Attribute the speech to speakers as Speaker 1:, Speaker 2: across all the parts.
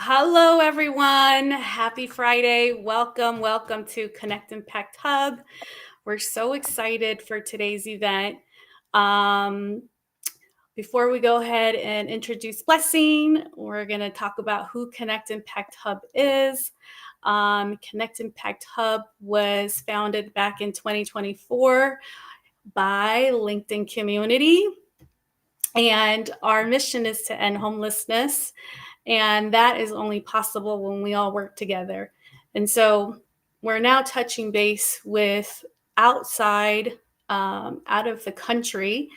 Speaker 1: Hello, everyone. Happy Friday. Welcome to ConnectImpact Hub. We're so excited for today's event. Before we go ahead and introduce Blessing, we're going to talk about who ConnectImpact Hub is. ConnectImpact Hub was founded back in 2024 by LinkedIn Community, and our mission is to end homelessness. And that is only possible when we all work together. And so we're now touching base with out of the country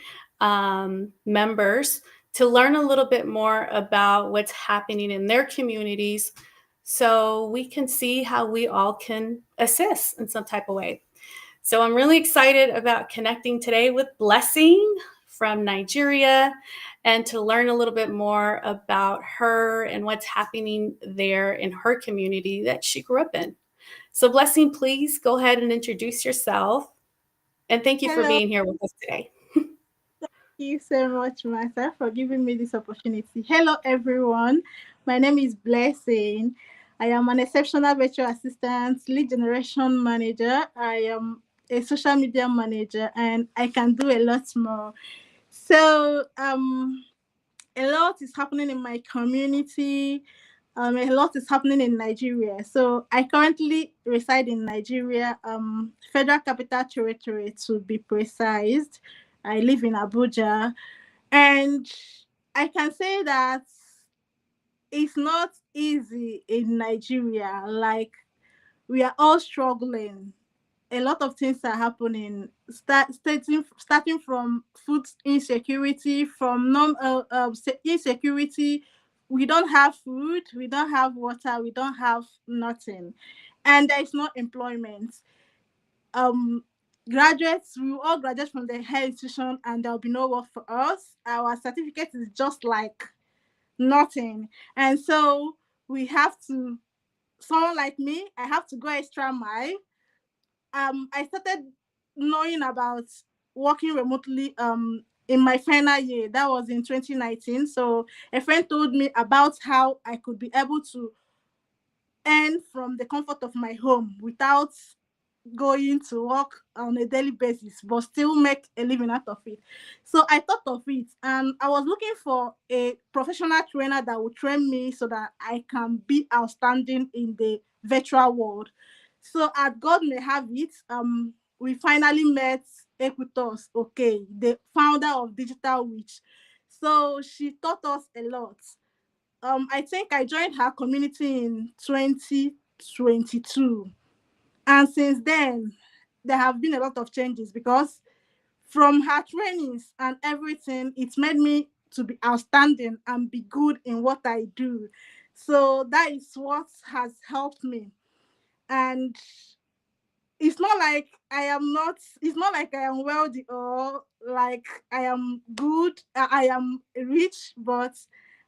Speaker 1: members to learn a little bit more about what's happening in their communities so we can see how we all can assist in some type of way. So I'm really excited about connecting today with Blessing from Nigeria and to learn a little bit more about her and what's happening there in her community that she grew up in. So Blessing, please go ahead and introduce yourself. And thank you for being here with us today.
Speaker 2: Thank you so much, Martha, for giving me this opportunity. Hello, everyone. My name is Blessing. I am an exceptional virtual assistant, lead generation manager. I am a social media manager, and I can do a lot more. So, a lot is happening in my community. A lot is happening in Nigeria. So I currently reside in Nigeria, Federal Capital Territory to be precise. I live in Abuja, and I can say that it's not easy in Nigeria. Like, we are all struggling. A lot of things are happening. Starting from food insecurity, from insecurity. We don't have food, we don't have water, we don't have nothing, and there is no employment. Um, Graduates, we will all graduate from the higher institution, and there will be no work for us. Our certificate is just like nothing, and so we have to. Someone like me, I have to go extra mile. I started knowing about working remotely in my final year. That was in 2019. So a friend told me about how I could be able to earn from the comfort of my home without going to work on a daily basis, but still make a living out of it. So I thought of it, and I was looking for a professional trainer that would train me so that I can be outstanding in the virtual world. So at God may have it, we finally met Equitos, okay, the founder of Digital Witch. So she taught us a lot. I think I joined her community in 2022, and since then there have been a lot of changes because from her trainings and everything, it made me to be outstanding and be good in what I do. So that is what has helped me. And it's not like I am wealthy or like I am good, I am rich, but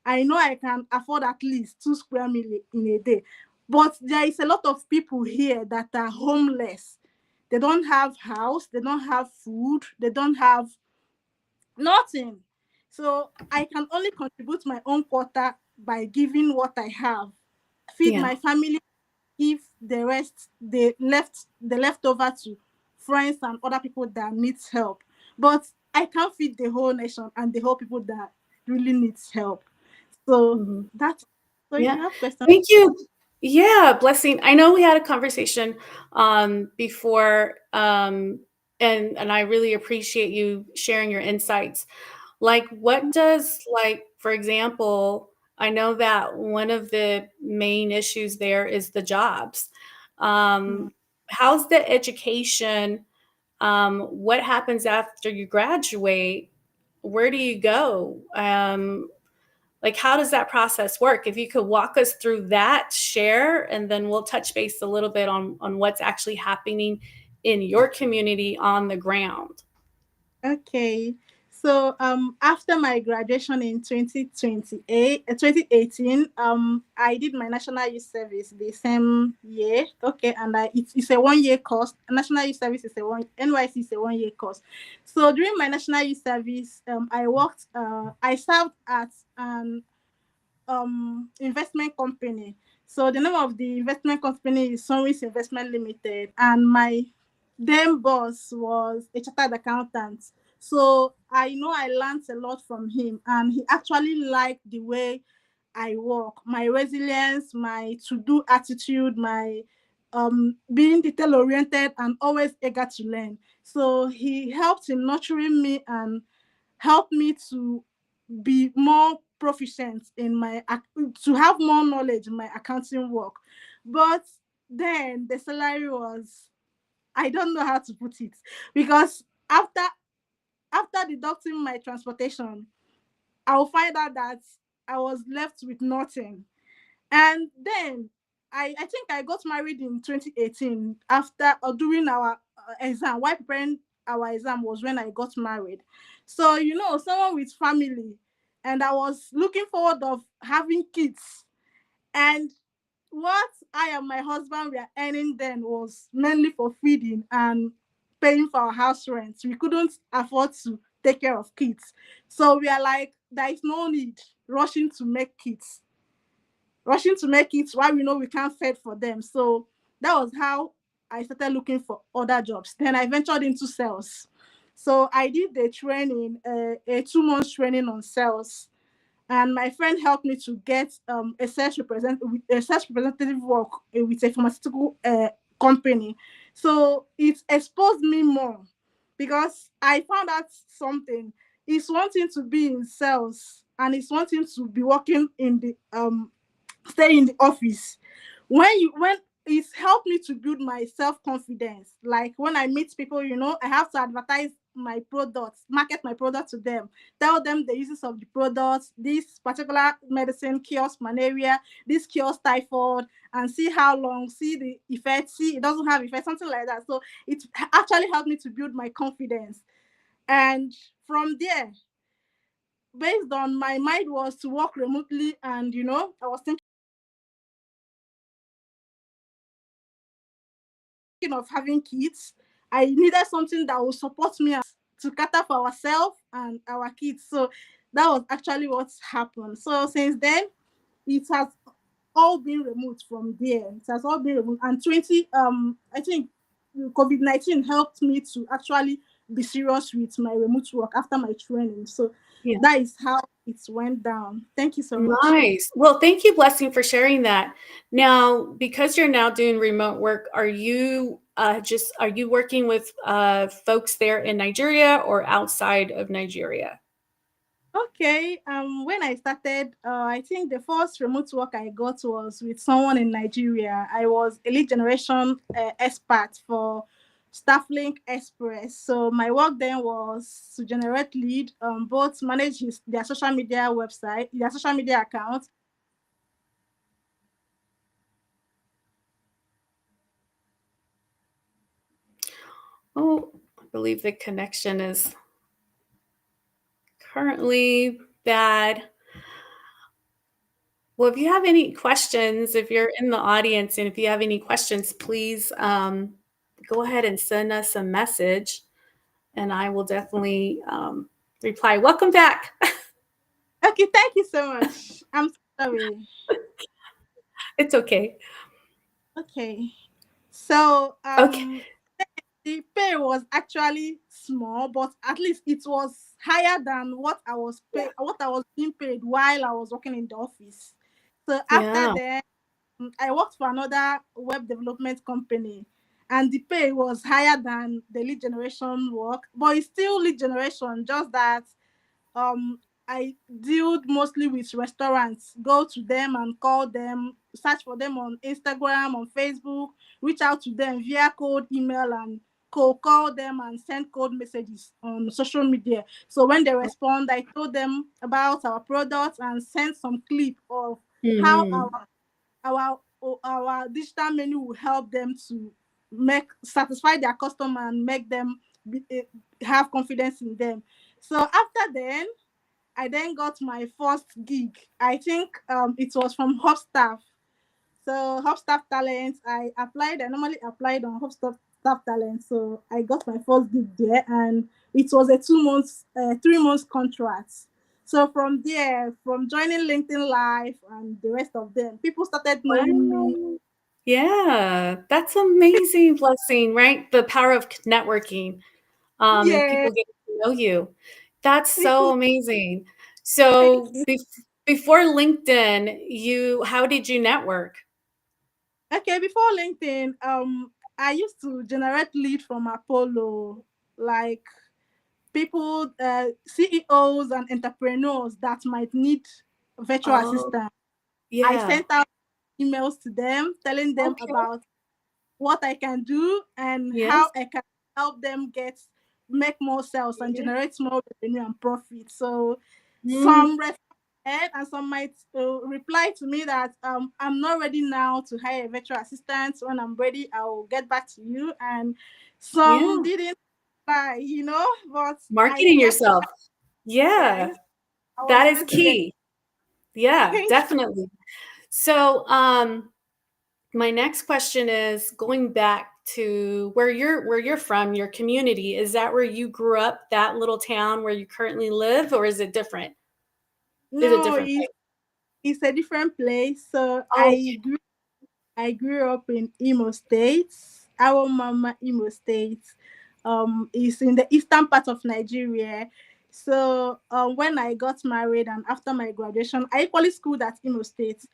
Speaker 2: I know I can afford at least 2 square meal in a day. But there is a lot of people here that are homeless. They don't have house, they don't have food, they don't have nothing. So I can only contribute my own quota by giving what I have, feed
Speaker 1: Yeah.
Speaker 2: my family, give the rest, the leftover to friends and other people that needs help. But I can't feed the whole nation and the whole people that really needs help. So
Speaker 1: Mhm.
Speaker 2: that's so if
Speaker 1: Yeah.
Speaker 2: you have questions.
Speaker 1: Thank you. Yeah, Blessing. I know we had a conversation before, and I really appreciate you sharing your insights. Like, what does, like, for example, I know that one of the main issues there is the jobs.
Speaker 2: Mm.
Speaker 1: How's the education? What happens after you graduate? Where do you go? Like, how does that process work? If you could walk us through that, share, and then we'll touch base a little bit on what's actually happening in your community on the ground.
Speaker 2: Okay. So after my graduation in 2018, I did my national youth service the same year. Okay, and it's a 1 year course. National youth service is a one NYC is a 1 year course. So during my national youth service, I served at an investment company. So the name of the investment company is Sunrise Investment Limited, and my then boss was a chartered accountant. So I know I learned a lot from him, and he actually liked the way I work, my resilience, my to-do attitude, my being detail oriented and always eager to learn. So he helped in nurturing me and helped me to be more proficient in to have more knowledge in my accounting work. But then the salary was, I don't know how to put it, because after deducting my transportation, I'll find out that I was left with nothing. And then I think I got married in 2018 after or during our exam. While preparing our exam was when I got married. So someone with family, and I was looking forward of having kids. And what I and my husband were earning then was mainly for feeding and paying for our house rent. We couldn't afford to take care of kids. So we are like, there is no need rushing to make kids rushing to make it while we know we can't fed for them. So that was how I started looking for other jobs. Then I ventured into sales. So I did the training, a 2 months training on sales, and my friend helped me to get a sales representative work with a pharmaceutical company. So it exposed me more, because I found out something. It's one thing to be in sales, and it's one thing to be working in the stay in the office. When it's helped me to build my self-confidence. Like when I meet people, I have to advertise my products, market my product to them, tell them the uses of the products. This particular medicine cures malaria, this cures typhoid, and see how long, see the effect, see it doesn't have effect, something like that. So it actually helped me to build my confidence. And from there, based on my mind was to work remotely, and I was thinking of having kids. I needed something that would support me to cater for ourselves and our kids. So that was actually what's happened. So since then, it has all been removed from there. It has all been removed. And I think COVID-19 helped me to actually be serious with my remote work after my training. So
Speaker 1: Yeah.
Speaker 2: that is how it went down. Thank you so much.
Speaker 1: Nice. Well, thank you, Blessing, for sharing that. Now, because you're now doing remote work, are you working with folks there in Nigeria or outside of Nigeria?
Speaker 2: Okay, when I started, I think the first remote work I got was with someone in Nigeria. I was a lead generation expert for Stafflink Express. So my work then was to generate lead, both manage their social media website, their social media account.
Speaker 1: Oh, I believe the connection is currently bad. Well, if you have any questions, if you're in the audience and if you have any questions, please go ahead and send us a message and I will definitely reply. Welcome back.
Speaker 2: Okay, thank you so much. I'm sorry.
Speaker 1: It's okay.
Speaker 2: Okay, so
Speaker 1: Okay.
Speaker 2: the pay was actually small, but at least it was higher than what I was being paid while I was working in the office. So after
Speaker 1: Yeah.
Speaker 2: that, I worked for another web development company, and the pay was higher than the lead generation work, but it's still lead generation, just that um I deal mostly with restaurants, go to them and call them, search for them on Instagram, on Facebook, reach out to them via cold email and cold call them and send code messages on social media. So when they respond, I told them about our products and send some clip of how
Speaker 1: Mhm.
Speaker 2: our digital menu will help them to make satisfy their customer and make them have confidence in them. So after then, I then got my first gig. I think it was from Hubstaff. So Hubstaff Talent, I normally applied on Hubstaff Talent. So I got my first gig there, and it was a 3 months contract. So from there, from joining LinkedIn Live and the rest of them, people started knowing me.
Speaker 1: Wow. Yeah, that's amazing, Blessing, right? The power of networking, and
Speaker 2: Yeah,
Speaker 1: people getting to know you. That's so
Speaker 2: people.
Speaker 1: amazing.
Speaker 2: Thank
Speaker 1: So
Speaker 2: you.
Speaker 1: before LinkedIn, how did you network?
Speaker 2: Okay, before LinkedIn, I used to generate lead from Apollo, like people, CEOs and entrepreneurs that might need virtual
Speaker 1: Oh,
Speaker 2: assistant. I
Speaker 1: yeah.
Speaker 2: sent out emails to them telling them
Speaker 1: Okay.
Speaker 2: about what I can do and how
Speaker 1: Yes.
Speaker 2: I can help them make more sales and
Speaker 1: Yeah.
Speaker 2: generate more revenue and profit. So
Speaker 1: Mm,
Speaker 2: some responded and some might reply to me that I'm not ready now to hire a virtual assistant. When I'm ready, I'll get back to you. And some
Speaker 1: yeah.
Speaker 2: didn't reply, but I
Speaker 1: Marketing
Speaker 2: kept
Speaker 1: yourself. Yeah,
Speaker 2: yes, I was
Speaker 1: that is
Speaker 2: resilient.
Speaker 1: key. Yeah,
Speaker 2: Thank you.
Speaker 1: definitely. So, my next question is going back to where you're from, your community. Is that where you grew up, that little town where you currently live, or is it different? Is it
Speaker 2: No,
Speaker 1: different
Speaker 2: it's a different place. So
Speaker 1: place?
Speaker 2: I grew up in Imo State. Our mama Imo State is in the eastern part of Nigeria. So when I got married and after my graduation, I equally schooled at Imo State.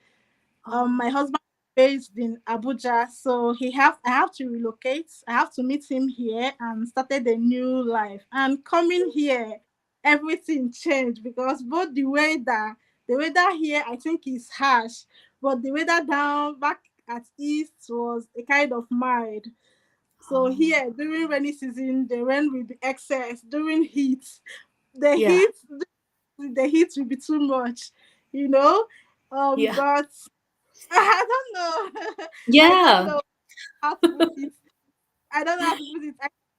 Speaker 2: My
Speaker 1: Oh,
Speaker 2: husband is based in Abuja, so I have to relocate. I have to meat him here and started a new life. And coming here, everything changed because both the weather here I think is harsh, but the weather down back at east was a kind of mild. So
Speaker 1: oh,
Speaker 2: here during rainy season, the rain will be excess. During heat, the
Speaker 1: yeah,
Speaker 2: heat the heat will be too much, you know.
Speaker 1: yeah,
Speaker 2: But I don't know. I don't
Speaker 1: yeah,
Speaker 2: know how to put it. I don't know how to put it.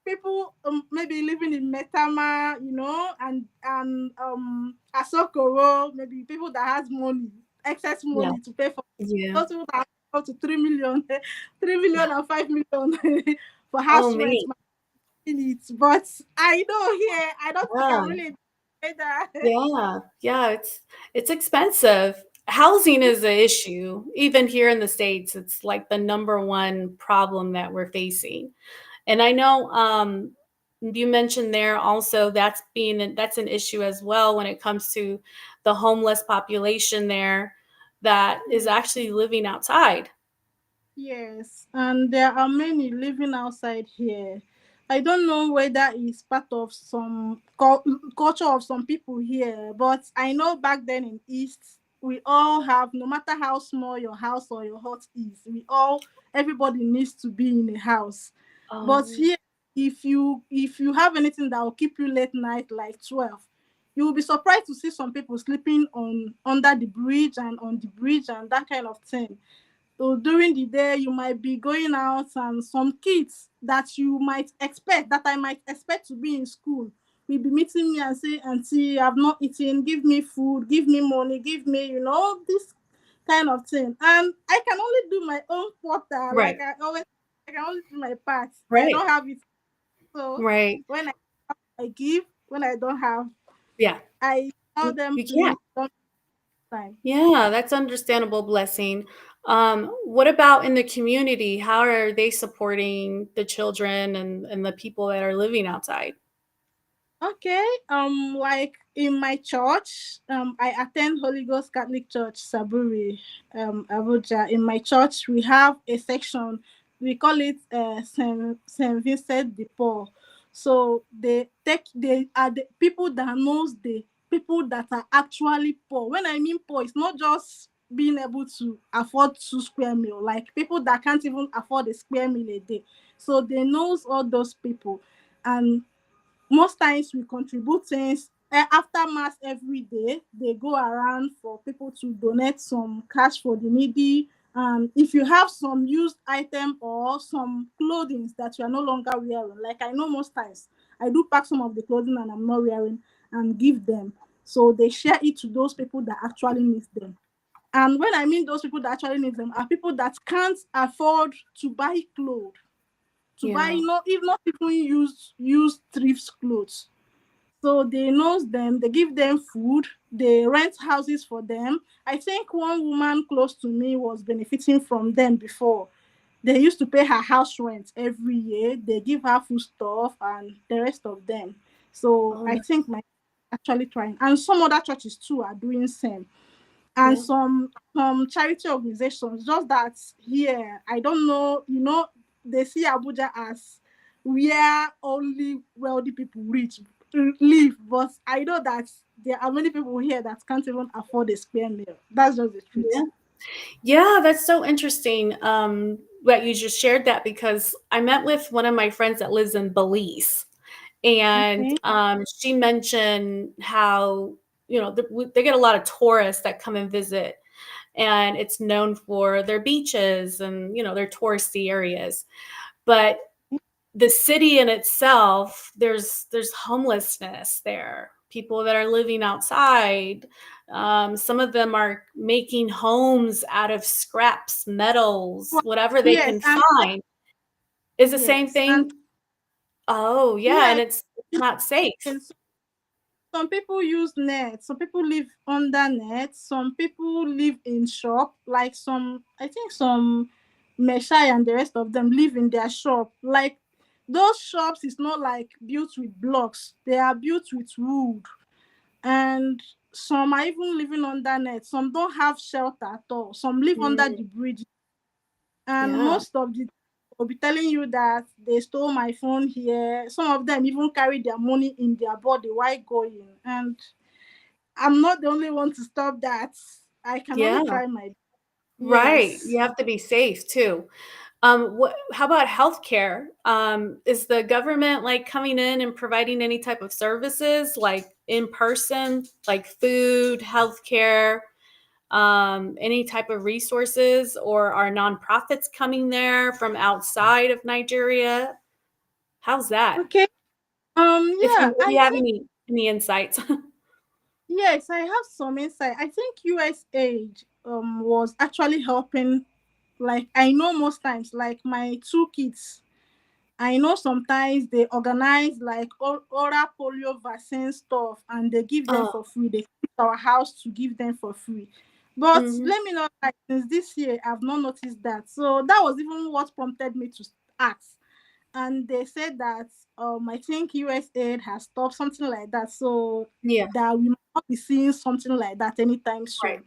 Speaker 2: People maybe living in Metama, and Asokoro, maybe people that has money, excess
Speaker 1: yeah,
Speaker 2: money to pay for
Speaker 1: yeah,
Speaker 2: those people that have up to 3 million, 3 million
Speaker 1: yeah.
Speaker 2: and 5 million for
Speaker 1: Oh,
Speaker 2: house rent
Speaker 1: me.
Speaker 2: might be it. But I know here, I don't think I'm
Speaker 1: Yeah,
Speaker 2: really that.
Speaker 1: yeah, yeah. It's expensive. Housing is an issue. Even here in the States, it's like the number one problem that we're facing. And I know you mentioned there also that's an issue as well when it comes to the homeless population there that is actually living outside.
Speaker 2: Yes, and there are many living outside here. I don't know whether it's part of some culture of some people here, but I know back then in East, we all have, no matter how small your house or your hut is, everybody needs to be in a house. But
Speaker 1: Oh,
Speaker 2: here, if you have anything that will keep you late night, like 12, you will be surprised to see some people sleeping on under the bridge and on the bridge and that kind of thing. So during the day, you might be going out, and some kids that I might expect to be in school will be meeting me and say, "Auntie, I've not eaten. Give me food. Give me money. Give me, this kind of thing." And I can only do my own quota.
Speaker 1: right,
Speaker 2: I can only do my part. I
Speaker 1: right,
Speaker 2: don't have it. So
Speaker 1: right.
Speaker 2: when I give. When I don't have,
Speaker 1: Yeah,
Speaker 2: I tell them,
Speaker 1: you
Speaker 2: please
Speaker 1: can't.
Speaker 2: don't time.
Speaker 1: Yeah, that's understandable, Blessing. What about in the community? How are they supporting the children and the people that are living outside?
Speaker 2: Okay, like in my church, I attend Holy Ghost Catholic Church, Saburi, Abuja. In my church, we have a section, we call it Saint Vincent de Paul. So they are the people that knows the people that are actually poor. When I mean poor, it's not just being able to afford 2 square meal, like people that can't even afford a square meal a day. So they knows all those people, and most times we contribute things. After mass every day, they go around for people to donate some cash for the needy. And if you have some used item or some clothing that you are no longer wearing, like I know most times I do pack some of the clothing and I'm not wearing and give them, so they share it to those people that actually need them. And when I mean those people that actually need them, are people that can't afford to buy clothes, to buy,
Speaker 1: Yeah,
Speaker 2: if not even used thrift clothes. So they knows them, they give them food, they rent houses for them. I think one woman close to me was benefiting from them before. They used to pay her house rent every year. They give her food stuff and the rest of them. So
Speaker 1: Oh,
Speaker 2: I think my actually trying, and some other churches too are doing same, and
Speaker 1: yeah.
Speaker 2: some charity organizations. Just that here, I don't know. They see Abuja as where only wealthy people rich live, but I know that there are many people here that can't even afford a square meal. That's just the truth.
Speaker 1: Yeah. Yeah, that's so interesting that you just shared that, because I met with one of my friends that lives in Belize, and
Speaker 2: Okay.
Speaker 1: she mentioned how, they get a lot of tourists that come and visit, and it's known for their beaches and, their touristy areas. But the city in itself, there's homelessness there. People that are living outside. Some of them are making homes out of scraps, metals,
Speaker 2: Well,
Speaker 1: whatever they
Speaker 2: yes,
Speaker 1: can
Speaker 2: and
Speaker 1: find. Is the same
Speaker 2: yes, and
Speaker 1: thing? Oh, yeah, and
Speaker 2: yes.
Speaker 1: it's not safe.
Speaker 2: Some people use net, some people live under net, some people live in shop, like some, I think some Meshai and the rest of them live in their shop. Like those shops is not like built with blocks, they are built with wood. And some are even living under net, some don't have shelter at all, some live under
Speaker 1: Mm,
Speaker 2: the bridge. And
Speaker 1: yeah,
Speaker 2: most of the will be telling you that they stole my phone here. Some of them even carry their money in their body while going. And I'm not the only one to stop that. I can only
Speaker 1: yeah,
Speaker 2: try my
Speaker 1: right.
Speaker 2: yes.
Speaker 1: You have to be safe too. How about healthcare? Is the government like coming in and providing any type of services, like in person, like food, healthcare, any type of resources, or are nonprofits coming there from outside of Nigeria? How's that?
Speaker 2: Okay.
Speaker 1: If
Speaker 2: Yeah,
Speaker 1: you
Speaker 2: I
Speaker 1: have
Speaker 2: think
Speaker 1: any insights?
Speaker 2: yes, I have some insight. I think US aid was actually helping. Like I know most times, like my two kids, I know sometimes they organize like oral polio vaccine stuff and they give them
Speaker 1: Oh,
Speaker 2: for free. They come to our house to give them for free. But
Speaker 1: mm-hmm.
Speaker 2: let me know, like since this year, I've not noticed that. So that was even what prompted me to ask. And they said that I think USAID has stopped something like that. So
Speaker 1: Yeah,
Speaker 2: that we might not be seeing something like that anytime
Speaker 1: right,
Speaker 2: soon.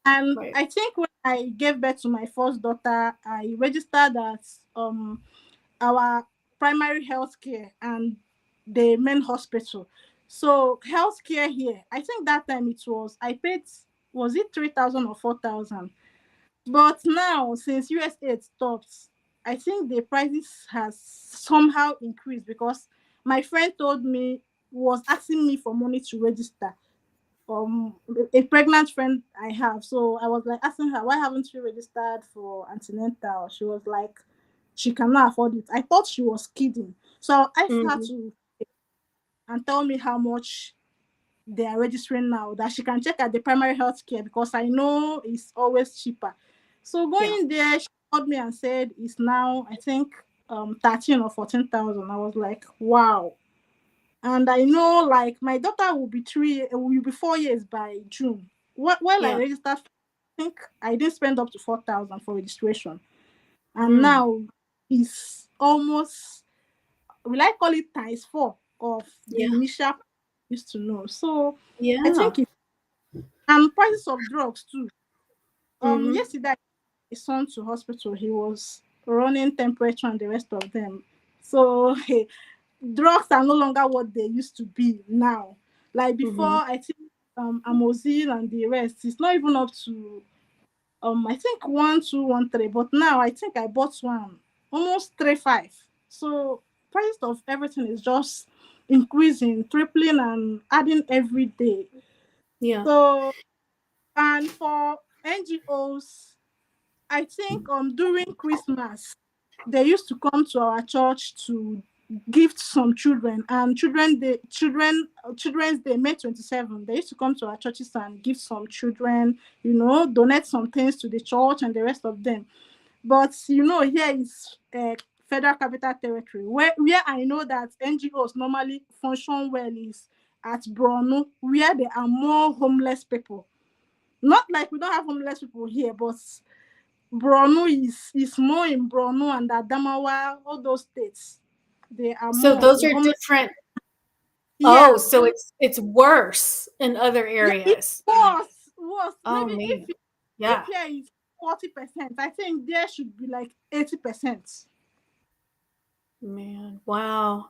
Speaker 2: And
Speaker 1: right.
Speaker 2: I think when I gave birth to my first daughter, I registered at our primary health care and the main hospital. So healthcare here, I think that time it was I paid, was it 3,000 or 4,000? But now since USA stopped, I think the prices has somehow increased because my friend told me, was asking me for money to register. A pregnant friend I have. So I was like asking her, why haven't you registered for antenatal? She was like, she cannot afford it. I thought she was kidding. So I asked her
Speaker 1: Mm-hmm.
Speaker 2: to and tell me how much they are registering now, that she can check at the primary health care because I know it's always cheaper. So
Speaker 1: Yeah,
Speaker 2: going there, she called me and said it's now I think 13 or 14,000. I was like, wow. And I know like my daughter will be 4 years by June. While I
Speaker 1: yeah.
Speaker 2: registered, I think I didn't spend up to 4,000 for registration, and
Speaker 1: Mm,
Speaker 2: now it's almost, will I call it times four of the
Speaker 1: yeah,
Speaker 2: initial I used to know. So I
Speaker 1: yeah.
Speaker 2: think it, and prices of drugs too.
Speaker 1: Mm-hmm.
Speaker 2: Yesterday my son to hospital. He was running temperature and the rest of them. So drugs are no longer what they used to be now. Like before,
Speaker 1: Mm-hmm.
Speaker 2: I think amoxil and the rest, it's not even up to I think 1,213. But now I think I bought one almost 3,500. So price of everything is just increasing, tripling and adding every day.
Speaker 1: Yeah,
Speaker 2: So and for NGOs, I think during Christmas they used to come to our church to gift some children, and children's day May 27, they used to come to our churches and give some children, donate some things to the church and the rest of them. But here is Federal Capital Territory, where I know that NGOs normally function well is at Borno, where there are more homeless people. Not like we don't have homeless people here, but Borno is more in Borno and Adamawa, all those states. There are
Speaker 1: So
Speaker 2: more.
Speaker 1: those
Speaker 2: The
Speaker 1: are
Speaker 2: homeless.
Speaker 1: different. Oh,
Speaker 2: Yeah,
Speaker 1: so it's worse in other
Speaker 2: yeah, it's
Speaker 1: areas.
Speaker 2: worse. Worse.
Speaker 1: Oh
Speaker 2: Maybe
Speaker 1: man.
Speaker 2: if
Speaker 1: Yeah.
Speaker 2: here is 40%, I think there should be like 80%.
Speaker 1: Man. Wow.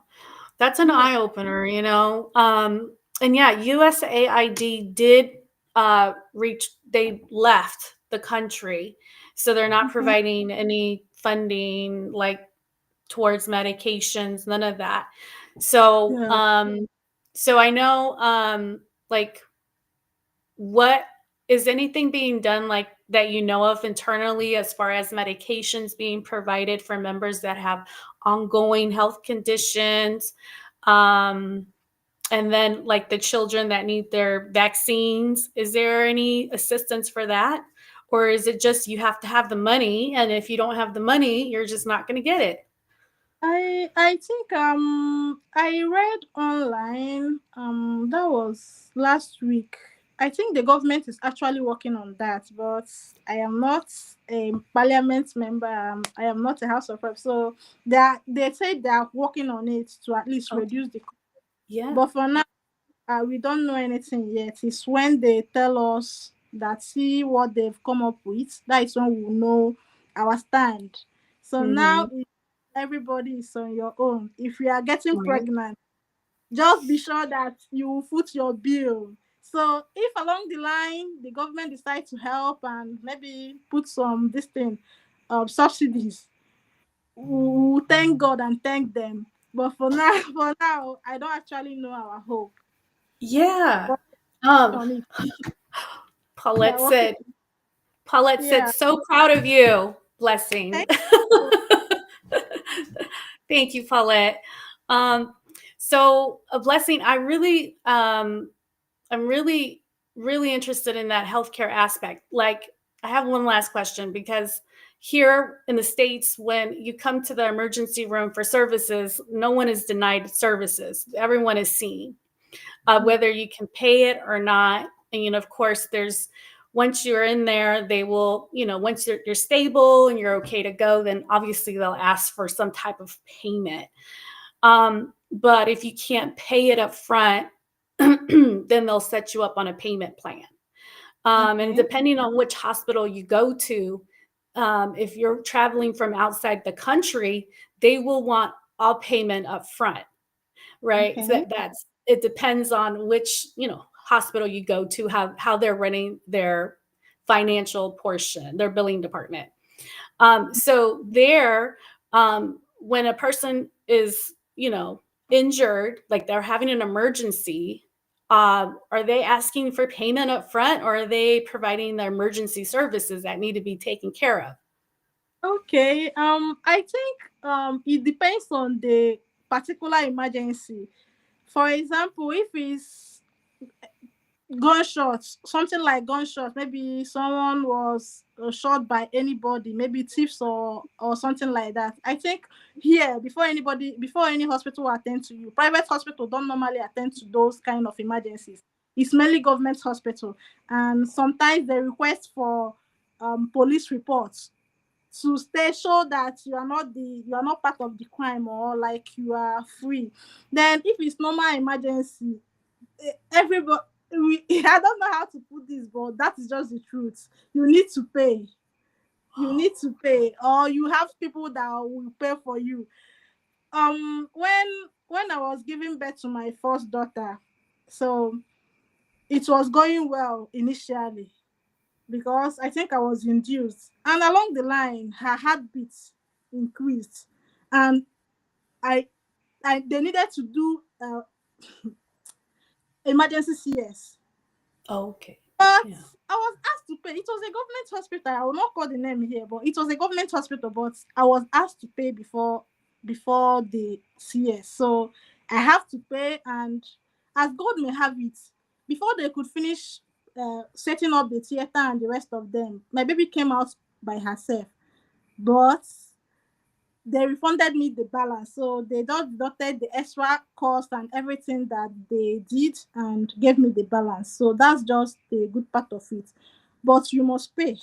Speaker 1: That's an
Speaker 2: Yeah.
Speaker 1: eye opener, you know. And yeah, USAID did reach, they left the country. So they're not
Speaker 2: Mhm.
Speaker 1: providing any funding like towards medications, none of that. So
Speaker 2: Yeah.
Speaker 1: so I know like what is anything being done like that you know of internally as far as medications being provided for members that have ongoing health conditions, um, and then like the children that need their vaccines, is there any assistance for that, or is it just you have to have the money, and if you don't have the money you're just not going to get it?
Speaker 2: I think I read online that was last week. I think the government is actually working on that, but I am not a parliament member. I am not a house of reps, so they say they are working on it to at least
Speaker 1: Okay.
Speaker 2: reduce the cost.
Speaker 1: Yeah.
Speaker 2: But for now, we don't know anything yet. It's when they tell us that see what they've come up with. That is when we'll know our stand. So now
Speaker 1: Mm-hmm.
Speaker 2: everybody is on your own. If you are getting
Speaker 1: Right.
Speaker 2: pregnant, just be sure that you foot your bill. So if along the line the government decides to help and maybe put some this thing, subsidies, we'll thank God and thank them. But for now, for now, I don't actually know our hope.
Speaker 1: Yeah.
Speaker 2: But
Speaker 1: um
Speaker 2: on it, they
Speaker 1: Paulette
Speaker 2: are working.
Speaker 1: said Paulette said,
Speaker 2: Yeah.
Speaker 1: so proud of you, Blessing.
Speaker 2: Thank you.
Speaker 1: Thank you, Paulette. Um, so, a Blessing, I'm really, really interested in that healthcare aspect. Like, I have one last question because here in the States, when you come to the emergency room for services, no one is denied services. Everyone is seen,
Speaker 2: Yeah.
Speaker 1: whether you can pay it or not. And, you know, of course, there's once you're in there, they will, you know, once you're stable and you're okay to go, then obviously they'll ask for some type of payment. But if you can't pay it up front, then they'll set you up on a payment plan. And
Speaker 2: Okay.
Speaker 1: depending on which hospital you go to, if you're traveling from outside the country, they will want all payment up front, right? So
Speaker 2: Okay.
Speaker 1: that's it depends on which, you know, hospital you go to, how they're running their financial portion, their billing department. So there, when a person is, you know, injured, like they're having an emergency, are they asking for payment up front, or are they providing the emergency services that need to be taken care of?
Speaker 2: Okay. I think it depends on the particular emergency. For example, if it's gunshots, something like gunshots, maybe someone was shot by anybody, maybe thieves or something like that. I think here before any hospital will attend to you, private hospital don't normally attend to those kind of emergencies. It's mainly government hospital, and sometimes they request for police reports to stay show that you are not part of the crime, or like you are free. Then if it's normal emergency, everybody, I don't know how to put this, but that is just the truth. You need to pay. You need to pay, or you have people that will pay for you. When I was giving birth to my first daughter, so it was going well initially because I think I was induced, and along the line, her heartbeat increased, and I, they needed to do emergency CS.
Speaker 1: Okay.
Speaker 2: But
Speaker 1: Yeah.
Speaker 2: I was asked to pay. It was a government hospital. I will not call the name here, but it was a government hospital. But I was asked to pay before the CS. So I have to pay, and as God may have it, before they could finish setting up the theater and the rest of them, my baby came out by herself. But they refunded me the balance. So they just deducted the extra cost and everything that they did and gave me the balance. So that's just the good part of it. But you must pay.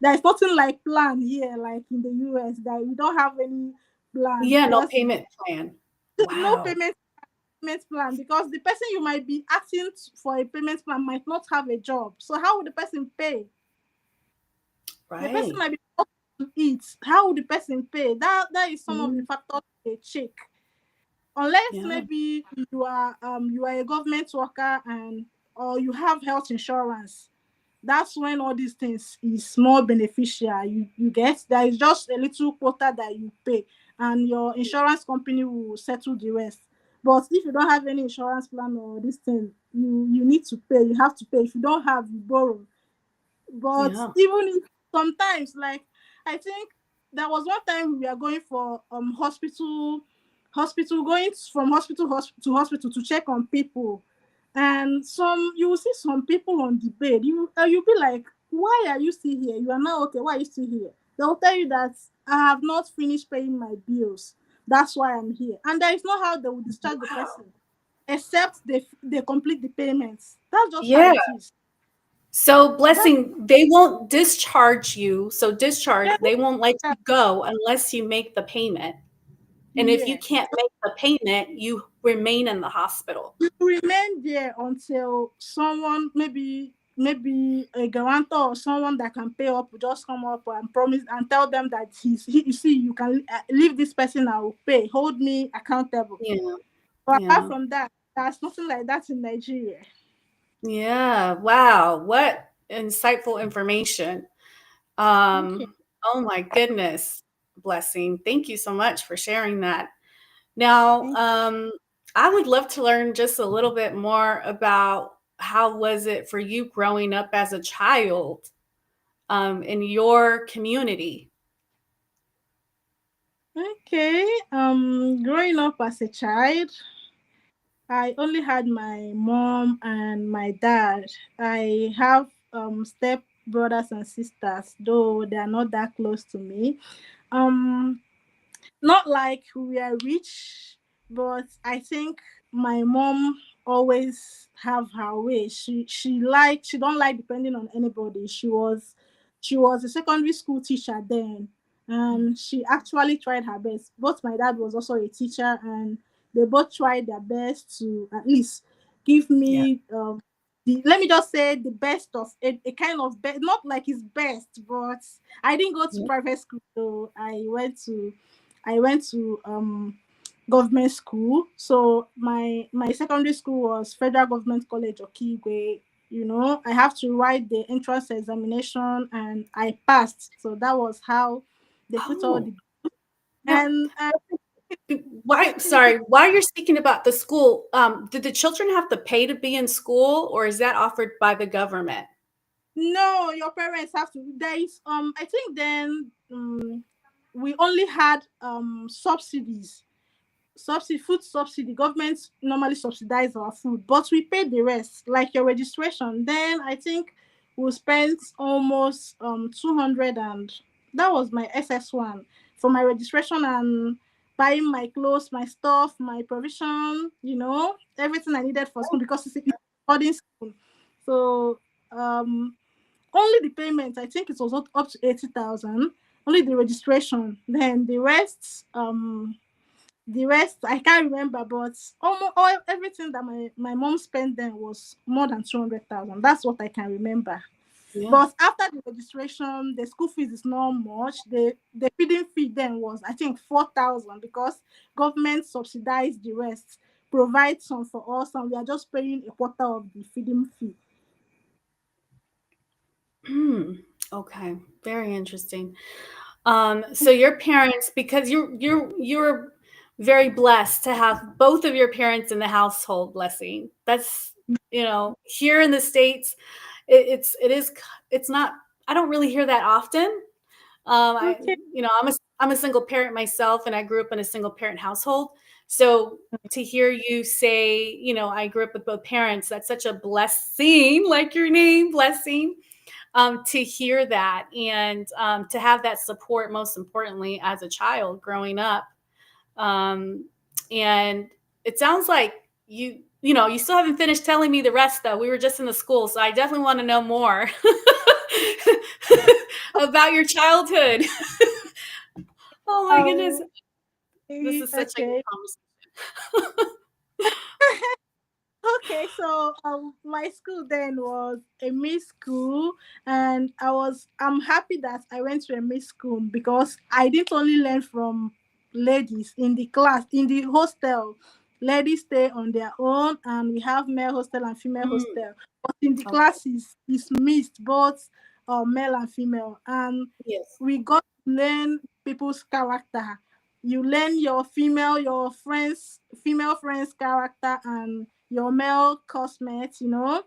Speaker 2: There's nothing like plan here, like in the US, that you don't have any plan
Speaker 1: Yeah, no
Speaker 2: because
Speaker 1: payment plan.
Speaker 2: no
Speaker 1: Wow.
Speaker 2: payment plan, because the person you might be asking for a payment plan might not have a job. So how would the person pay? The person
Speaker 1: Right.
Speaker 2: might be able to eat. How would the person pay? That is some of the
Speaker 1: Mm,
Speaker 2: factors they check. Unless
Speaker 1: yeah.
Speaker 2: maybe you are a government worker and or you have health insurance. That's when all these things is more beneficial. You get there is just a little quota that you pay, and your insurance company will settle the rest. But if you don't have any insurance plan or this thing, you need to pay. You have to pay. If you don't have, you borrow. But
Speaker 1: Yeah.
Speaker 2: even if sometimes, like, I think there was one time we were going for hospital, going from to hospital to check on people, and some you will see some people on the bed. You'll be like, why are you still here? You are not okay. Why are you still here? They'll tell you that I have not finished paying my bills. That's why I'm here. And there is no how they will discharge the person except they complete the payments. That's just how
Speaker 1: Yeah.
Speaker 2: it is.
Speaker 1: So
Speaker 2: That's
Speaker 1: Blessing, they won't discharge you. So
Speaker 2: yeah,
Speaker 1: discharge, they won't let you go unless you make the payment. And if you
Speaker 2: yeah.
Speaker 1: can't make the payment, you remain in the hospital.
Speaker 2: You remain there until someone, maybe a guarantor or someone that can pay up will just come up and promise and tell them that you see, you can leave this person, I will pay, hold me accountable.
Speaker 1: Yeah.
Speaker 2: But apart
Speaker 1: Yeah.
Speaker 2: from that, there's nothing like that in Nigeria.
Speaker 1: Yeah. Wow. What insightful information.
Speaker 2: Okay.
Speaker 1: Oh my goodness, Blessing. Thank you so much for sharing that. Now,
Speaker 2: Thank
Speaker 1: I would love to learn just a little bit more about how was it for you growing up as a child in your community?
Speaker 2: Okay. Growing up as a child, I only had my mom and my dad. I have step brothers and sisters, though they are not that close to me. Um, Not like we are rich, but I think my mom always have her way. She don't like depending on anybody. She was a secondary school teacher then, and she actually tried her best. Both my dad was also a teacher, and they both tried their best to at least give
Speaker 1: Yeah.
Speaker 2: me let me just say the best of a kind of not like his best, but I didn't go to
Speaker 1: Yeah.
Speaker 2: private school, so I went to government school. So my secondary school was Federal Government College Okigwe. I have to write the entrance examination, and I passed. So that was how they put all
Speaker 1: Oh,
Speaker 2: the
Speaker 1: now,
Speaker 2: and
Speaker 1: why, sorry, while you're speaking about the school, did the children have to pay to be in school or is that offered by the government?
Speaker 2: no, your parents have to. There is I think then we only had food subsidy. Government normally subsidize our food, but we pay the rest, like your registration. Then I think we spent almost 200, and that was my SS1 for my registration and buying my clothes, my stuff, my provision, everything I needed for school, because it's boarding school. So only the payment, I think it was not up to 80,000. Only the registration. Then the rest I can't remember, but almost everything that my mom spent then was more than 200,000. That's what I can remember.
Speaker 1: Yeah.
Speaker 2: But after the registration, the school fees is not much. The feeding fee then was, I think, 4,000, because government subsidized the rest, provide some for us, and we are just paying a quarter of the feeding fee.
Speaker 1: Okay, very interesting. So your parents, because you're very blessed to have both of your parents in the household. Blessing. That's, here in the States, it's not. I don't really hear that often. I
Speaker 2: Okay.
Speaker 1: I'm a single parent myself, and I grew up in a single parent household. So to hear you say, I grew up with both parents, that's such a blessing, like your name, Blessing. to hear that and to have that support, most importantly, as a child growing up. Um, and it sounds like you still haven't finished telling me the rest though. We were just in the school, so I definitely want to know more about your childhood. Oh my goodness.
Speaker 2: Um,
Speaker 1: This is such a good
Speaker 2: okay.
Speaker 1: conversation.
Speaker 2: Okay, so my school then was a mixed school, and I'm happy that I went to a mixed school because I didn't only learn from ladies in the class, in the hostel. Ladies stay on their own, and we have male hostel and female
Speaker 1: Mm,
Speaker 2: hostel. But in the
Speaker 1: okay.
Speaker 2: classes, it's mixed, both male and female, and
Speaker 1: Yes.
Speaker 2: we got to learn people's character. You learn female friends character, and your male classmates. So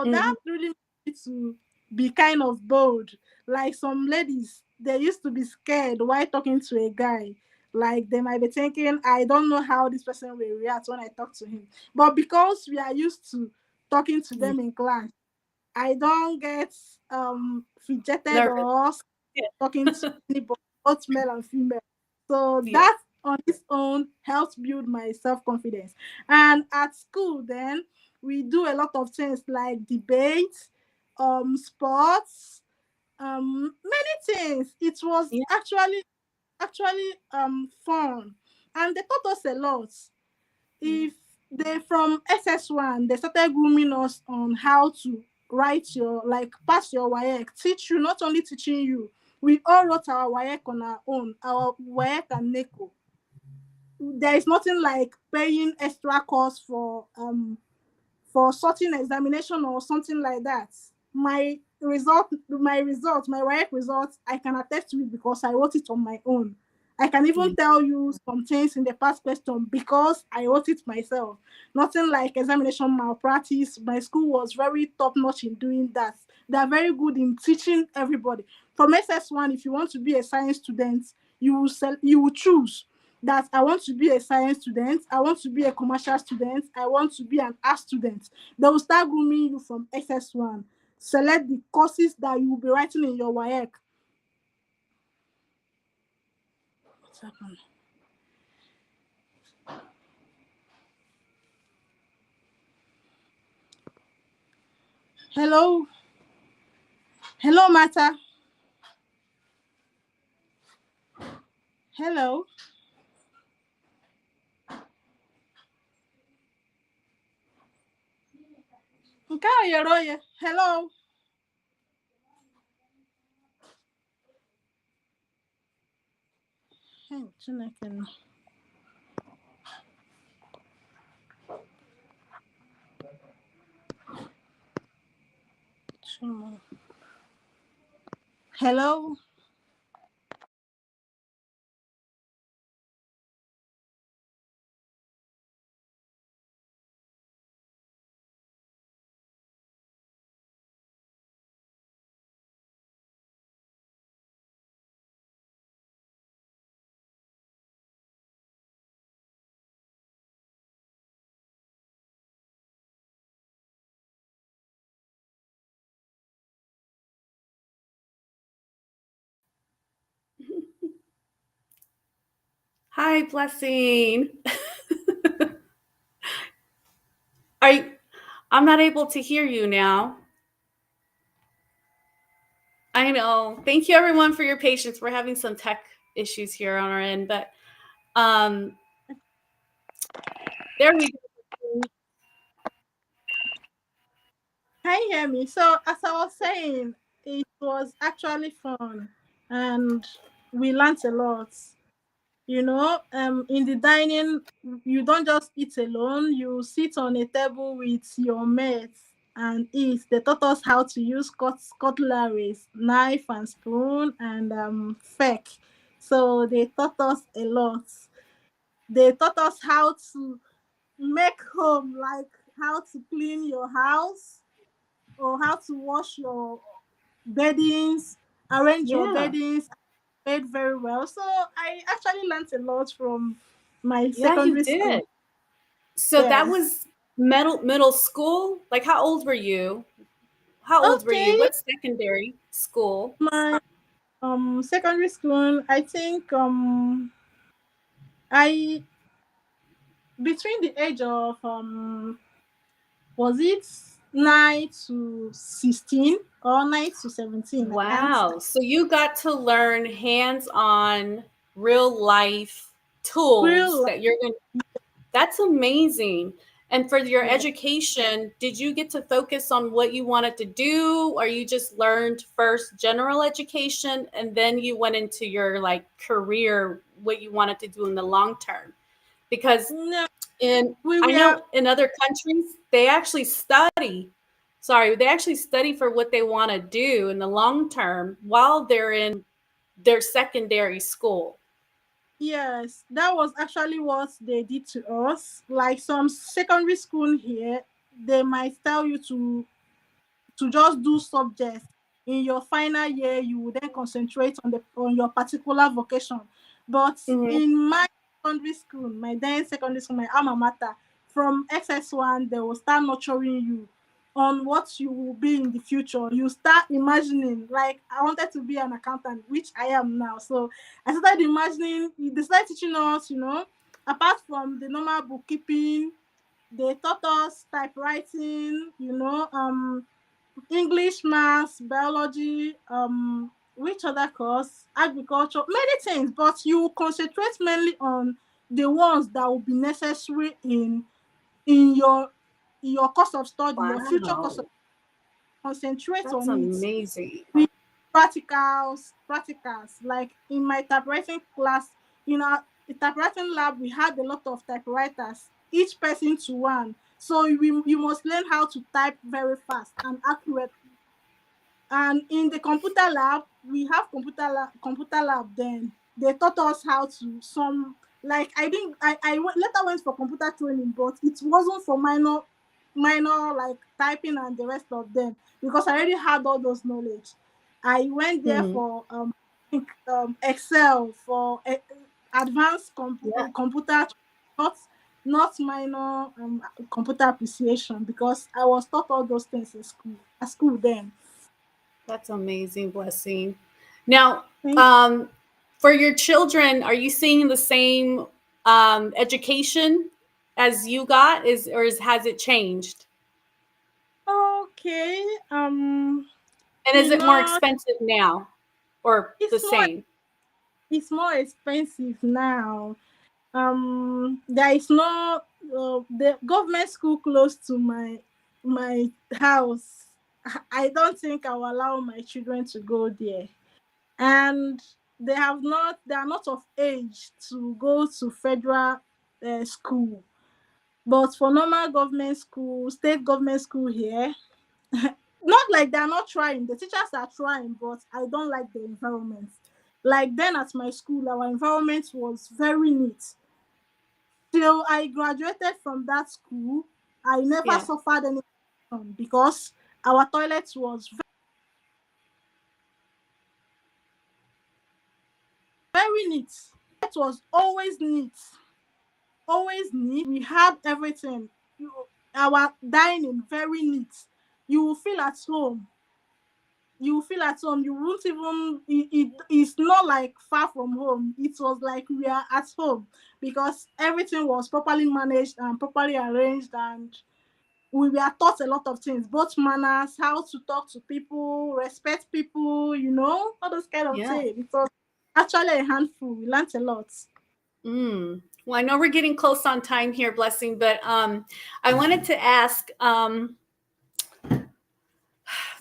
Speaker 1: Hmm.
Speaker 2: that really made me to be kind of bold. Like some ladies, they used to be scared while talking to a guy. Like they might be thinking, I don't know how this person will react when I talk to him. But because we are used to talking to them in class, I don't get fidgeted
Speaker 1: Nervous.
Speaker 2: or
Speaker 1: Yeah.
Speaker 2: talking to anybody, both male and female. So
Speaker 1: Yes.
Speaker 2: that on its own helps build my self confidence. And at school, then we do a lot of things like debate, sports, many things. It was
Speaker 1: Yeah.
Speaker 2: actually fun, and they taught us a lot.
Speaker 1: Yeah.
Speaker 2: If they from SS1, they started grooming us on how to write your like pass your WAEC, teach you, not only teaching you. We all wrote our WAEC on our own, our WAEC and NECO. There is nothing like paying extra cost for certain examination or something like that. My WAEC result, I can attest to it because I wrote it on my own. I can even
Speaker 1: Yeah.
Speaker 2: tell you some things in the past question because I wrote it myself. Nothing like examination malpractice. My school was very top notch in doing that. They are very good in teaching everybody. From SS1, if you want to be a science student, you will choose that I want to be a science student, I want to be a commercial student, I want to be an art student. They will start grooming you from SS1. Select the courses that you will be writing in your WAEC. What's happened? Hello? Hello, Mata. Hello? Nke a oyere oye. Hello? Hey, Chineke nọ. Chimo. Hello?
Speaker 1: Hi, Blessing. Are you, I'm not able to hear you now. I know. Thank you everyone for your patience. We're having some tech issues here on our end, but um there we go.
Speaker 2: Can you hear me? So, as I was saying, it was actually fun and we learned a lot. In the dining, you don't just eat alone, you sit on a table with your mates and eat. They taught us how to use cutleries, knife and spoon, and fork. So they taught us a lot. They taught us how to make home, like how to clean your house or how to wash your beddings, arrange your
Speaker 1: Yeah.
Speaker 2: beddings, made very well. So I actually learned a lot from my
Speaker 1: Yeah, you
Speaker 2: secondary
Speaker 1: did.
Speaker 2: school.
Speaker 1: So that
Speaker 2: Yes.
Speaker 1: was middle school? Like how old were you? How old were you?
Speaker 2: Okay,
Speaker 1: What secondary school?
Speaker 2: my secondary school, I think I between the age of was it 9 to 16 or 9 to 17? I can't.
Speaker 1: Wow. So you got to learn hands-on real life tools
Speaker 2: Real
Speaker 1: that you're going to, that's amazing. And for your
Speaker 2: life.
Speaker 1: education, did you get to focus on what you wanted to do, or you just learned first general education and then you went into your like career, what you wanted to do in the long term? Because
Speaker 2: No,
Speaker 1: in
Speaker 2: we
Speaker 1: I
Speaker 2: were
Speaker 1: know in other countries they actually study. Sorry, they actually study for what they want to do in the long term while they're in their secondary school.
Speaker 2: yes, that was actually what they did to us. Like some secondary school here, they might tell you to just do subjects. In your final year, you will then concentrate on your particular vocation. But
Speaker 1: Hmm.
Speaker 2: in my secondary school, my then secondary school, my alma mater, from SS1, they will start nurturing you on what you will be in the future. You start imagining, like I wanted to be an accountant, which I am now. So I started imagining. They started teaching us, apart from the normal bookkeeping, they taught us typewriting, English, maths, biology, which other course? Agriculture, many things, but you concentrate mainly on the ones that will be necessary in your course of study, your future course of
Speaker 1: Wow,
Speaker 2: concentrate
Speaker 1: that's
Speaker 2: on it.
Speaker 1: amazing.
Speaker 2: With practicals. Like in my typewriting class, in our typewriting lab, we had a lot of typewriters, each person to one. So you must learn how to type very fast and accurate. And in the computer lab, we have computer lab. Then they taught us how to some, like I didn't I later went for computer training, but it wasn't for minor like typing and the rest of them, because I already had all those knowledge. I went there
Speaker 1: Hmm.
Speaker 2: for I think, Excel for advanced
Speaker 1: Yeah,
Speaker 2: computer, not minor computer appreciation, because I was taught all those things in school at school then.
Speaker 1: that's amazing, Blessing. Now,
Speaker 2: Thank
Speaker 1: um, for your children, are you seeing the same education as you got? Has it changed?
Speaker 2: Okay.
Speaker 1: And is
Speaker 2: You
Speaker 1: it more
Speaker 2: know,
Speaker 1: expensive now or the
Speaker 2: it's more
Speaker 1: same?
Speaker 2: it's more expensive now. There is no the government school close to my house. I don't think I will allow my children to go there, and they are not of age to go to federal school. But for normal government school, state government school here, not like they're not trying. The teachers are trying, but I don't like the environment. Like then at my school, our environment was very neat. Till I graduated from that school, I never
Speaker 1: Yeah.
Speaker 2: suffered any because our toilet was very neat. It was always neat, always neat. We had everything. Our dining very neat. You will feel at home. You feel at home. You won't even it's not like far from home. It was like we are at home, because everything was properly managed and properly arranged, and we were taught a lot of things, both manners, how to talk to people, respect people, all those kind of
Speaker 1: Yeah.
Speaker 2: things. It was actually a handful. We learned a lot.
Speaker 1: Well, I know we're getting close on time here, Blessing, but I wanted to ask,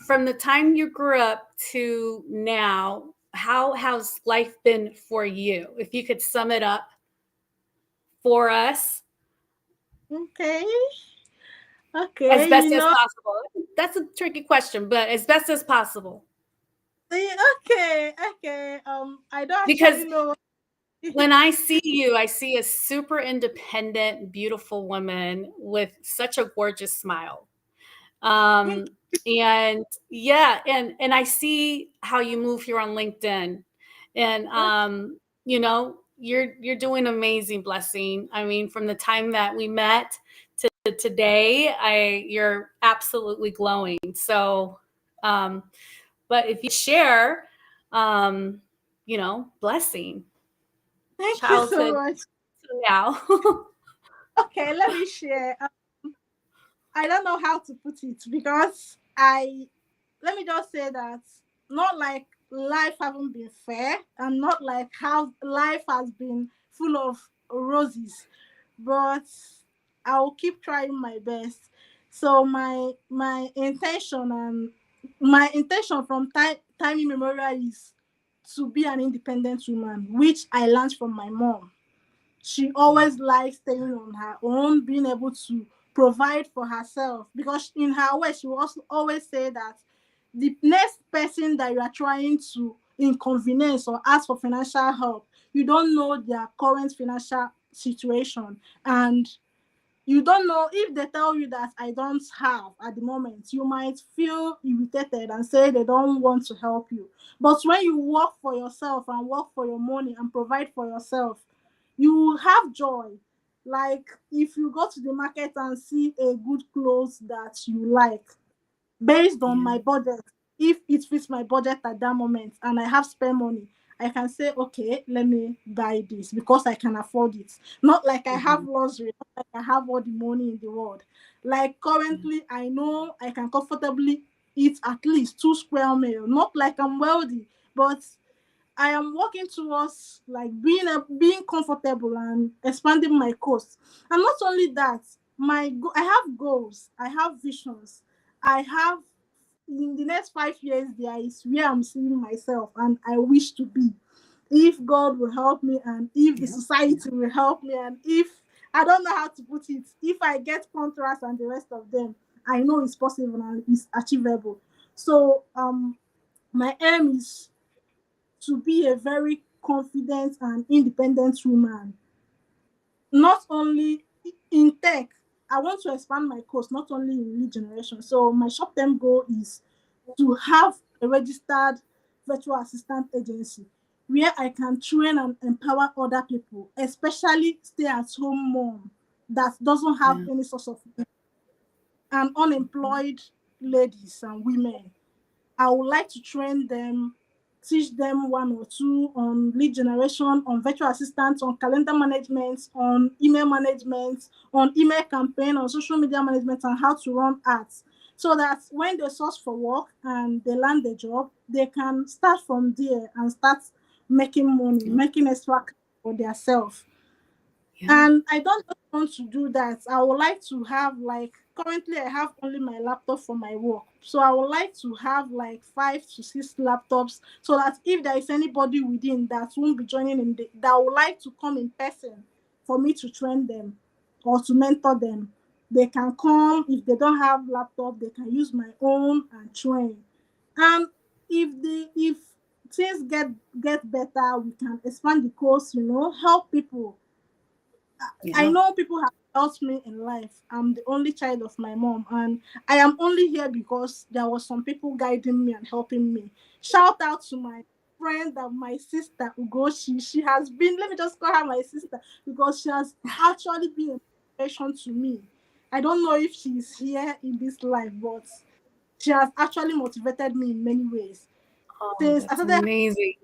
Speaker 1: from the time you grew up to now, how has life been for you? If you could sum it up for us
Speaker 2: Okay.
Speaker 1: as
Speaker 2: Okay,
Speaker 1: best as possible. That's a tricky question, but as best as possible.
Speaker 2: okay, okay. I don't
Speaker 1: Because
Speaker 2: actually know.
Speaker 1: when I see you, I see a super independent, beautiful woman with such a gorgeous smile. Um, and yeah, and I see how you move here on LinkedIn, and you're doing amazing, Blessing. I mean, from the time that we met to today, I you're absolutely glowing. So Um, but if you share, Blessing,
Speaker 2: Thank you so
Speaker 1: childhood
Speaker 2: much.
Speaker 1: to now.
Speaker 2: Okay, let me share. I don't know how to put it because I let me just say that not like life haven't been fair and not like how life has been full of roses, but I'll keep trying my best. So my intention from time immemorial is to be an independent woman, which I learned from my mom. She
Speaker 1: Yeah.
Speaker 2: always likes staying on her own, being able to provide for herself. Because in her way, she will also always say that the next person that you are trying to inconvenience or ask for financial help, you don't know their current financial situation. And you don't know if they tell you that I don't have at the moment, you might feel irritated and say they don't want to help you. But when you work for yourself and work for your money and provide for yourself, you will have joy. Like if you go to the market and see a good clothes that you like, based on
Speaker 1: Yeah.
Speaker 2: my budget, if it fits my budget at that moment and I have spare money, I can say, okay, let me buy this because I can afford it. Not like I have
Speaker 1: Mhm.
Speaker 2: luxury, not like I have all the money in the world. Like currently, I know I can comfortably eat at least 2 square meal. Not like I'm wealthy, but I am working towards like being comfortable and expanding my course. And not only that, I have goals, I have visions, I have in the next 5 years there is where I'm seeing myself and I wish to be. If God will help me and if the
Speaker 1: Yeah.
Speaker 2: society will help me and if I don't know how to put it, if I get contracts and the rest of them, I know it's possible and it's achievable. So my aim is to be a very confident and independent woman. Not only in tech, I want to expand my course not only in lead generation. So my short-term goal is to have a registered virtual assistant agency where I can train and empower other people, especially stay-at-home mom that doesn't have
Speaker 1: Yeah.
Speaker 2: any source of and unemployed ladies and women. I would like to train them, teach them one or two on lead generation, on virtual assistants, on calendar management, on email management, on email campaign, on social media management, and how to run ads. So that when they source for work and they land a job, they can start from there and start making money,
Speaker 1: Yeah.
Speaker 2: making extra cash for themselves.
Speaker 1: Yeah.
Speaker 2: And I don't just want to do that. I would like to have like currently I have only my laptop for my work. So I would like to have like 5 to 6 laptops so that if there is anybody within that won't be joining that would like to come in person for me to train them or to mentor them. They can come if they don't have laptop, they can use my own and train. And if things get better, we can expand the course, help people. I
Speaker 1: Yeah.
Speaker 2: know people have helped me in life. I'm the only child of my mom, and I am only here because there was some people guiding me and helping me. Shout out to my friend and my sister Ugoshi. She has been, let me just call her my sister because she has actually been an inspiration to me. I don't know if she's here in this life, but she has actually motivated me in many ways.
Speaker 1: Oh,
Speaker 2: Since I
Speaker 1: that's
Speaker 2: started
Speaker 1: amazing.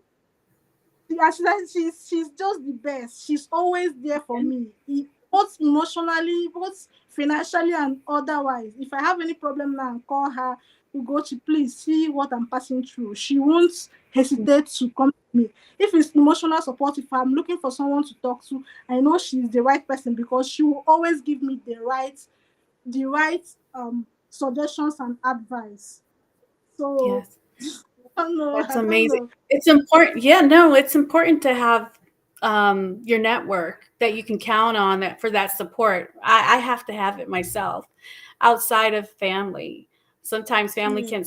Speaker 2: yeah, she's just the best. She's always there for
Speaker 1: Yeah.
Speaker 2: me, both emotionally, both financially, and otherwise. If I have any problem now, I call her to go to please see what I'm passing through. She won't hesitate to come to me. If it's emotional support, if I'm looking for someone to talk to, I know she's the right person because she will always give me the right suggestions and advice. So
Speaker 1: Yes.
Speaker 2: I don't know.
Speaker 1: That's
Speaker 2: I don't
Speaker 1: amazing.
Speaker 2: know.
Speaker 1: It's important. Yeah, no, it's important to have your network that you can count on that for that support. I have to have it myself outside of family. Sometimes family
Speaker 2: Yeah.
Speaker 1: can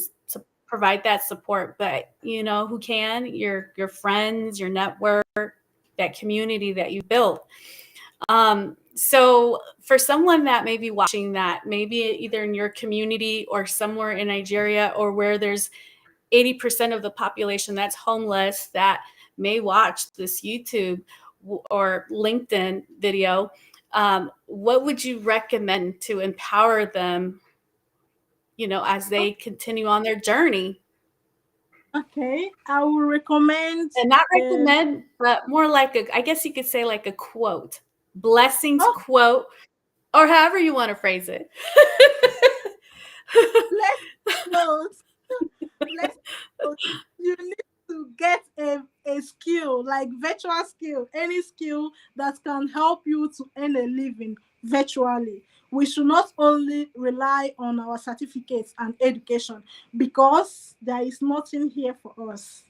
Speaker 1: provide that support, but who can? Your friends, your network, that community that you built. So for someone that may be watching that, maybe either in your community or somewhere in Nigeria or where there's 80% of the population that's homeless that may watch this YouTube or LinkedIn video, what would you recommend to empower them, as they continue on their journey.
Speaker 2: Okay, I will recommend.
Speaker 1: And not recommend, but more like I guess you could say like a quote, Blessing's
Speaker 2: Oh,
Speaker 1: quote, or however you want to phrase it.
Speaker 2: bless clothes. Bless clothes. You need to get a skill, like virtual skill, any skill that can help you to earn a living virtually. We should not only rely on our certificates and education, because there is nothing here for us.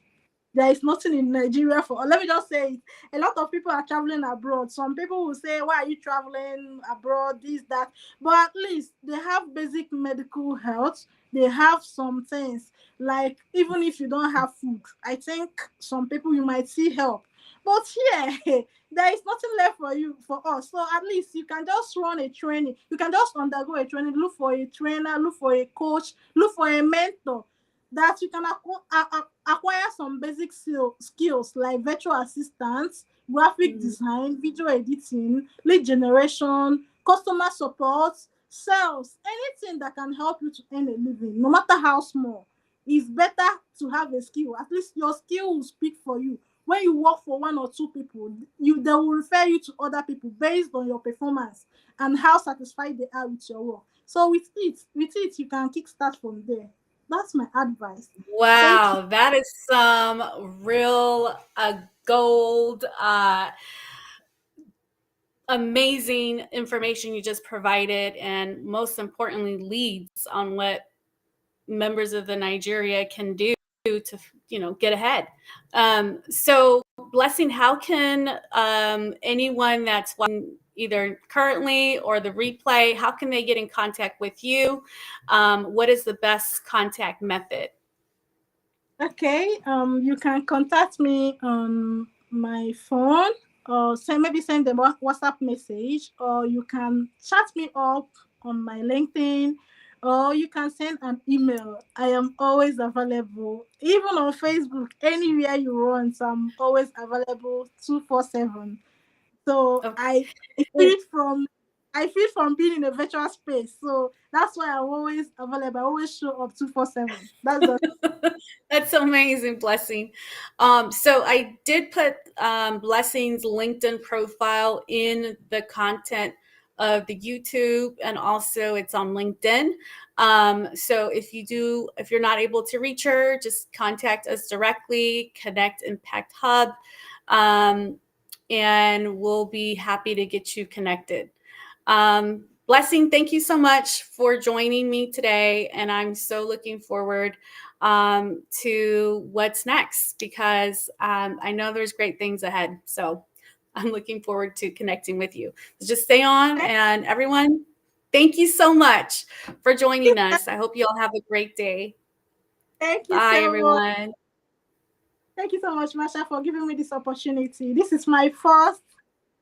Speaker 2: There is nothing in Nigeria for. Let me just say it. A lot of people are traveling abroad. Some people will say, "Why are you traveling abroad? This, that." But at least they have basic medical health. They have some things, like even if you don't have food, I think some people you might see help. But here, there is nothing left for you, for us. So at least you can just run a training. You can just undergo a training. Look for a trainer. Look for a coach. Look for a mentor that you can acquire some basic skills like virtual assistance, graphic
Speaker 1: Mhm.
Speaker 2: design, video editing, lead generation, customer support, sales, anything that can help you to earn a living, no matter how small. It's better to have a skill. At least your skill will speak for you. When you work for one or two people, they will refer you to other people based on your performance and how satisfied they are with your work. So with it, you can kickstart from there. That's my advice. Thank you.
Speaker 1: Wow, that is some real gold, amazing information you just provided, and most importantly, leads on what members of the Nigeria can do to get ahead. So Blessing, how can anyone that's watching either currently or the replay, how can they get in contact with you? What is the best contact method?
Speaker 2: Okay. You can contact me on my phone, or send a WhatsApp message, or you can chat me up on my LinkedIn, or you can send an email. I am always available, even on Facebook. Anywhere you want, I'm always available 247. So
Speaker 1: Okay.
Speaker 2: I feed from I feed from being in a virtual space. So that's why I'm always available. I always show up 247. That's the
Speaker 1: That's amazing, Blessing. So I did put Blessing's LinkedIn profile in the content of the YouTube, and also it's on LinkedIn. So if you're not able to reach her, just contact us directly, Connect Impact Hub, um, and we'll be happy to get you connected. Blessing, thank you so much for joining me today, and I'm so looking forward to what's next, because I know there's great things ahead. So I'm looking forward to connecting with you. So just stay on, and everyone, thank you so much for joining us. I hope you all have a great day.
Speaker 2: Thank you
Speaker 1: Bye,
Speaker 2: so much.
Speaker 1: everyone.
Speaker 2: Thank you so much, Masha, for giving me this opportunity. This is my first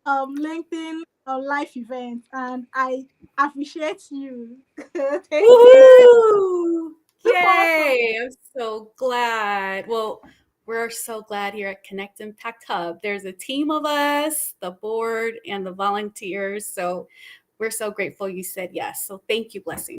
Speaker 2: LinkedIn live event, and I appreciate you. Thank you.
Speaker 1: Woohoo!
Speaker 2: Look forward to.
Speaker 1: Yay! I'm so glad. Well, we're so glad here at Connect Impact Hub. There's a team of us, the board, and the volunteers. So we're so grateful you said yes. So thank you, Blessing.